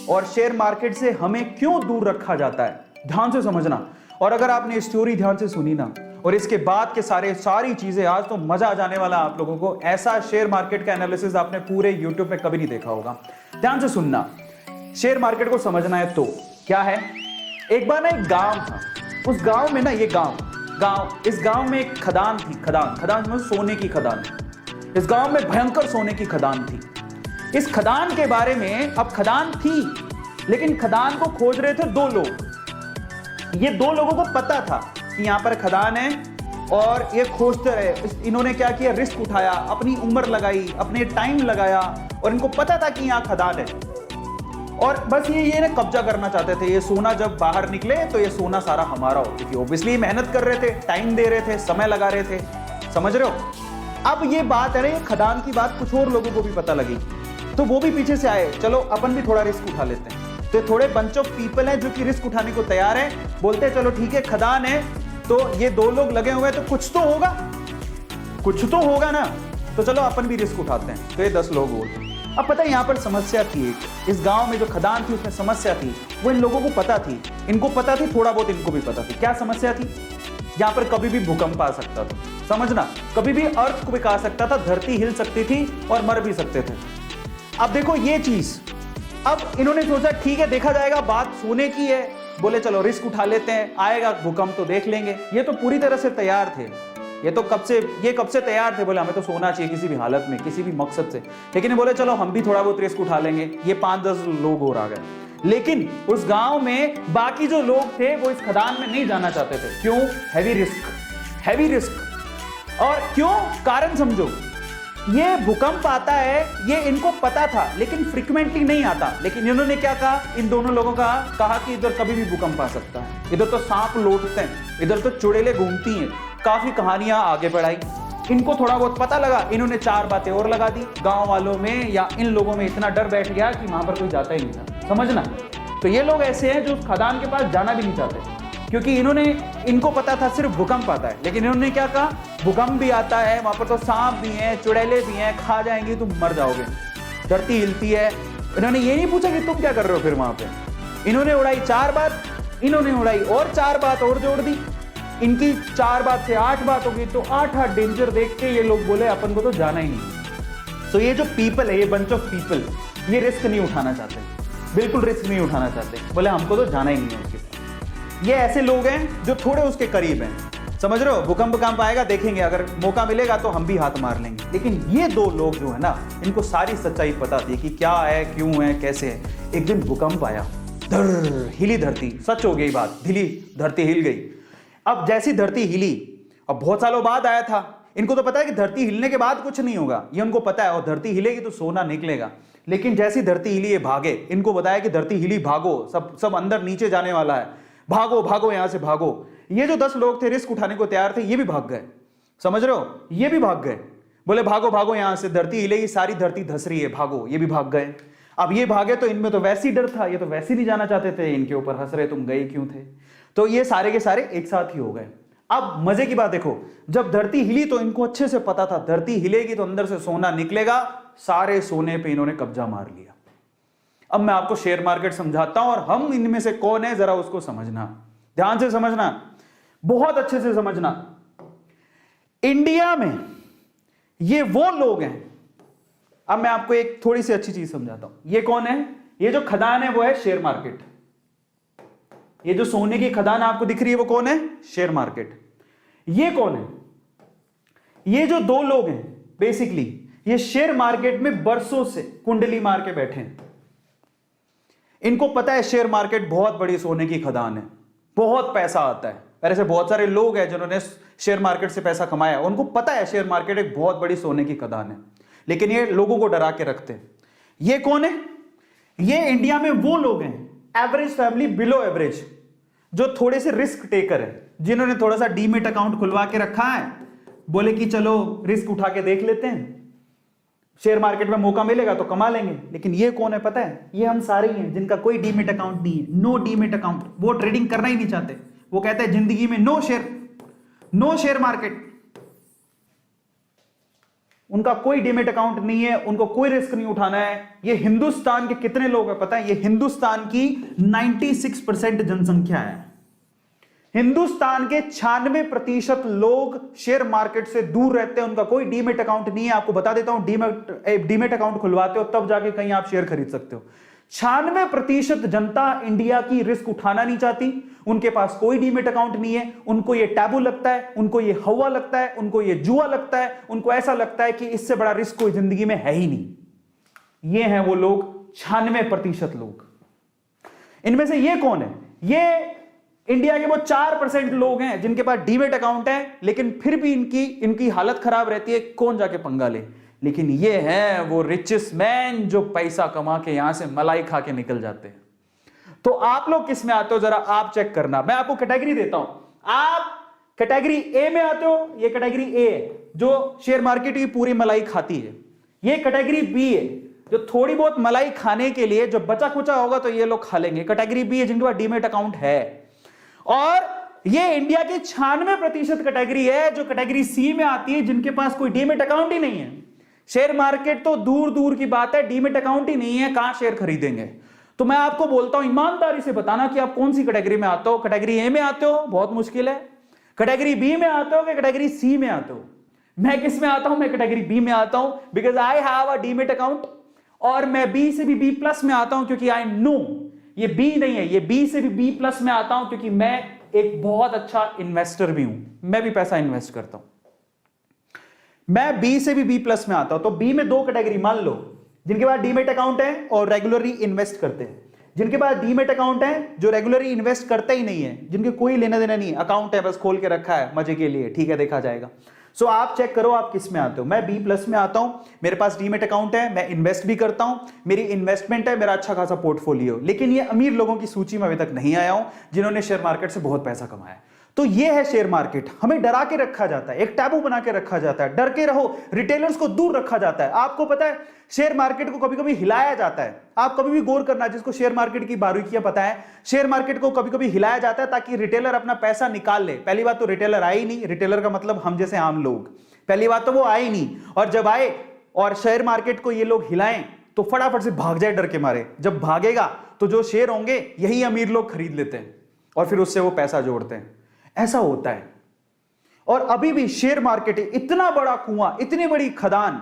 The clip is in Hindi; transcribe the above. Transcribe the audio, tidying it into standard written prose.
और शेयर मार्केट से हमें क्यों दूर रखा जाता है, ध्यान से समझना। और अगर आपने स्टोरी ध्यान से सुनी ना और इसके बाद के सारी चीजें, आज तो मजा आ जाने वाला आप लोगों को। ऐसा शेयर मार्केट का एनालिसिस आपने पूरे यूट्यूब में कभी नहीं देखा होगा। ध्यान से सुनना, शेयर मार्केट को समझना है तो क्या है। एक बार ना एक गांव था, उस गांव में ना ये इस गांव में एक खदान थी। खदान में सोने की खदान। इस गांव में भयंकर सोने की खदान थी। इस खदान के बारे में, अब खदान थी लेकिन खदान को खोज रहे थे दो लोग। ये दो लोगों को पता था कि यहां पर खदान है और ये खोजते रहे। इन्होंने क्या किया, रिस्क उठाया, अपनी उम्र लगाई, अपने टाइम लगाया और इनको पता था कि यहां खदान है और बस ये ना कब्जा करना चाहते थे। ये सोना जब बाहर निकले तो ये सोना सारा हमारा हो, क्योंकि ऑब्वियसली मेहनत कर रहे थे, टाइम दे रहे थे, समय लगा रहे थे। समझ रहे हो। अब ये बात है ना, खदान की बात कुछ और लोगों को भी पता लगी तो वो भी पीछे से आए, चलो अपन भी थोड़ा रिस्क उठा लेते हैं। तो थोड़े बंच ऑफ पीपल हैं जो कि रिस्क उठाने को तैयार हैं, बोलते हैं चलो ठीक है खदान है तो ये दो लोग लगे हुए हैं तो कुछ तो होगा ना, तो चलो अपन भी रिस्क उठाते हैं। तो ये 10 लोग होते। अब पता है यहां पर समस्या थी एक, इस गांव में जो खदान थी उसमें समस्या थी, वो इन लोगों को पता थी, इनको पता थी, थोड़ा बहुत इनको भी पता थी। क्या समस्या थी, यहां पर कभी भी भूकंप आ सकता था, समझना, कभी भी अर्थ को आ सकता था, धरती हिल सकती थी और मर भी सकते थे। अब देखो ये चीज, अब इन्होंने सोचा ठीक है देखा जाएगा, बात सोने की है, बोले चलो रिस्क उठा लेते हैं, आएगा भूकंप तो देख लेंगे। ये तो पूरी तरह से तैयार थे, ये कब से तैयार थे, बोले हमें तो सोना चाहिए किसी भी हालत में, किसी भी मकसद से। लेकिन ये बोले चलो हम भी थोड़ा बहुत रिस्क उठा लेंगे। ये 5-10 लोग और आ गए। लेकिन उस गांव में बाकी जो लोग थे वो इस खदान में नहीं जाना चाहते थे। क्यों? Heavy risk. और क्यों, कारण समझो। ये भूकंप आता है ये इनको पता था लेकिन फ्रीक्वेंटली नहीं आता। लेकिन इन्होंने क्या कहा, इन दोनों लोगों का कहा कि इधर कभी भी भूकंप आ सकता है, इधर तो सांप लौटते हैं, इधर तो चुड़ैलें घूमती हैं। काफी कहानियां आगे बढ़ाई, इनको थोड़ा बहुत पता लगा, इन्होंने 4 बातें और लगा दी। गांव वालों में या इन लोगों में इतना डर बैठ गया कि वहां पर कोई जाता ही नहीं था, समझना। तो ये लोग ऐसे हैं जो उस खदान के पास जाना भी नहीं चाहते, क्योंकि इनको पता था सिर्फ भूकंप आता है। लेकिन इन्होंने क्या कहा, भूकंप भी आता है, वहां पर तो सांप भी हैं, चुड़ैले भी हैं, खा जाएंगी, तुम मर जाओगे, धरती हिलती है। इन्होंने ये नहीं पूछा कि तुम क्या कर रहे हो फिर वहां पे। इन्होंने उड़ाई 4 बात, इन्होंने उड़ाई और 4 बात और जोड़ दी। इनकी 4 बात से 8 बात होगी, तो 8 डेंजर देख के ये लोग बोले अपन को तो जाना ही नहीं। तो ये जो पीपल है, ये बंच ऑफ पीपल, ये रिस्क नहीं उठाना चाहते, बिल्कुल रिस्क नहीं उठाना चाहते, बोले हमको तो जाना ही नहीं है उसके साथ। ये ऐसे लोग हैं जो थोड़े उसके करीब हैं, समझ रहे हो। भूकंप आएगा देखेंगे, अगर मौका मिलेगा तो हम भी हाथ मार लेंगे। लेकिन ये 2 लोग जो है ना, इनको सारी सच्चाई पता थी कि क्या है, क्यों है, कैसे है। एक दिन भूकंप आया, हिली धरती, सच हो गई बात, धरती हिल गई। अब जैसी धरती हिली, अब बहुत सालों बाद आया था, इनको तो पता है कि धरती हिलने के बाद कुछ नहीं होगा, ये उनको पता है, और धरती हिलेगी तो सोना निकलेगा। लेकिन जैसी धरती हिली ये भागे, इनको बताया कि धरती हिली, भागो, सब अंदर नीचे जाने वाला है, भागो यहां से भागो। ये जो 10 लोग थे रिस्क उठाने को तैयार थे, ये भी भाग गए, समझ रहे हो, ये भी भाग गए। बोले भागो यहां से, धरती हिलेगी, सारी धरती धस रही है, भागो। ये भी भाग गए। अब ये भागे तो इनमें तो वैसे ही डर था, ये तो वैसे ही नहीं जाना चाहते थे, इनके ऊपर हंस रहे तुम गए क्यों थे। तो ये सारे के सारे एक साथ ही हो गए। अब मजे की बात देखो, जब धरती हिली तो इनको अच्छे से पता था धरती हिलेगी तो अंदर से सोना निकलेगा। सारे सोने पे इन्होंने कब्जा मार लिया। अब मैं आपको शेयर मार्केट समझाता हूं और हम इनमें से कौन है जरा उसको समझना, ध्यान से समझना, बहुत अच्छे से समझना। इंडिया में ये वो लोग हैं, अब मैं आपको एक थोड़ी सी अच्छी चीज समझाता हूं। ये कौन है, ये जो खदान है वो है शेयर मार्केट। ये जो सोने की खदान आपको दिख रही है वो कौन है, शेयर मार्केट। ये कौन है, ये जो 2 लोग हैं बेसिकली ये शेयर मार्केट में बरसों से कुंडली मार के बैठे हैं। इनको पता है शेयर मार्केट बहुत बड़ी सोने की खदान है, बहुत पैसा आता है। और ऐसे बहुत सारे लोग हैं जिन्होंने शेयर मार्केट से पैसा कमाया, उनको पता है शेयर मार्केट एक बहुत बड़ी सोने की खदान है। लेकिन ये लोगों को डरा के रखते हैं। ये कौन है, ये इंडिया में वो लोग हैं, एवरेज फैमिली, बिलो एवरेज, जो थोड़े से रिस्क टेकर है, जिन्होंने थोड़ा सा डीमेट अकाउंट खुलवा के रखा है, बोले कि चलो रिस्क उठा के देख लेते हैं, शेयर मार्केट में मौका मिलेगा तो कमा लेंगे। लेकिन ये कौन है पता है, ये हम सारे ही हैं जिनका कोई डीमेट अकाउंट नहीं है, नो डीमेट अकाउंट। वो ट्रेडिंग करना ही नहीं चाहते, वो कहते हैं जिंदगी में नो शेयर मार्केट। उनका कोई डीमेट अकाउंट नहीं है, उनको कोई रिस्क नहीं उठाना है। ये हिंदुस्तान के कितने लोग हैं पता है? ये हिंदुस्तान की 96% जनसंख्या है। हिंदुस्तान के 96% लोग शेयर मार्केट से दूर रहते हैं, उनका कोई डीमेट अकाउंट नहीं है। आपको बता देता हूं, डीमेट अकाउंट खुलवाते हो तब जाके कहीं आप शेयर खरीद सकते हो। 96% जनता इंडिया की रिस्क उठाना नहीं चाहती, उनके पास कोई डीमेट अकाउंट नहीं है, उनको ये टैबू लगता है, उनको ये हवा लगता है, उनको ये जुआ लगता है, उनको ऐसा लगता है कि इससे बड़ा रिस्क कोई जिंदगी में है ही नहीं। ये हैं वो लोग, 96% लोग। इनमें से ये कौन है? ये इंडिया के वो 4% लोग हैं जिनके पास डीमेट अकाउंट है, लेकिन फिर भी इनकी हालत खराब रहती है, कौन जाके पंगा ले। लेकिन ये हैं वो रिचेस्ट मैन जो पैसा कमा के यहां से मलाई खा के निकल जाते हैं। तो आप लोग किस में आते हो, जरा आप चेक करना। मैं आपको कैटेगरी देता हूं, आप कैटेगरी ए में आते हो। ये कैटेगरी ए है जो शेयर मार्केट की पूरी मलाई खाती है। ये कैटेगरी बी है जो थोड़ी बहुत मलाई खाने के लिए जो बचा कुचा होगा तो ये लोग खा लेंगे। कैटेगरी बी है जिनके पास डीमेट अकाउंट है। और ये इंडिया की 96% कैटेगरी है जो कैटेगरी सी में आती है, जिनके पास कोई डीमेट अकाउंट ही नहीं है। शेयर मार्केट तो दूर दूर की बात है, डीमेट अकाउंट ही नहीं है, कहां शेयर खरीदेंगे। तो मैं आपको बोलता हूं, ईमानदारी से बताना कि आप कौन सी कैटेगरी में आते हो। कैटेगरी ए में आते हो, बहुत मुश्किल है। कैटेगरी बी में आते हो कि कैटेगरी सी में आते हो? मैं किस में आता हूं? मैं कैटेगरी बी में आता हूं, because I have a demat account. और मैं बी से भी बी प्लस में आता हूं क्योंकि आई नो ये बी नहीं है, ये बी से भी बी प्लस में आता हूं क्योंकि मैं एक बहुत अच्छा इन्वेस्टर भी हूं, मैं भी पैसा इन्वेस्ट करता हूं। मैं बी से भी बी प्लस में आता हूं। तो बी में दो कैटेगरी मान लो, जिनके पास डीमेट अकाउंट है और रेगुलरली इन्वेस्ट करते हैं, जिनके पास डीमेट अकाउंट है जो रेगुलरली इन्वेस्ट करते ही नहीं है, जिनके कोई लेना देना नहीं है, अकाउंट है बस खोल के रखा है मजे के लिए, ठीक है देखा जाएगा। सो आप चेक करो आप किस में आते हो। मैं बी प्लस में आता हूं, मेरे पास डीमेट अकाउंट है, मैं इन्वेस्ट भी करता हूं, मेरी इन्वेस्टमेंट है, मेरा अच्छा खासा पोर्टफोलियो। लेकिन ये अमीर लोगों की सूची में अभी तक नहीं आया हूं जिन्होंने शेयर मार्केट से बहुत पैसा कमाया। तो ये है शेयर मार्केट। हमें डरा के रखा जाता है, एक टैबू बना के रखा जाता है, डर के रहो, रिटेलर्स को दूर रखा जाता है। आपको पता है शेयर मार्केट को कभी कभी हिलाया जाता है। आप कभी भी गौर करना, जिसको शेयर मार्केट की बारीकियां पता है, शेयर मार्केट को कभी कभी हिलाया जाता है ताकि रिटेलर अपना पैसा निकाल ले। पहली बात तो रिटेलर आए ही नहीं, रिटेलर का मतलब हम जैसे आम लोग, पहली बात तो वो आए नहीं। और जब आए और शेयर मार्केट को ये लोग हिलाएं तो फटाफट से भाग जाए डर के मारे। जब भागेगा तो जो शेयर होंगे यही अमीर लोग खरीद लेते हैं और फिर उससे वो पैसा जोड़ते हैं। ऐसा होता है। और अभी भी शेयर मार्केट इतना बड़ा कुआं, इतनी बड़ी खदान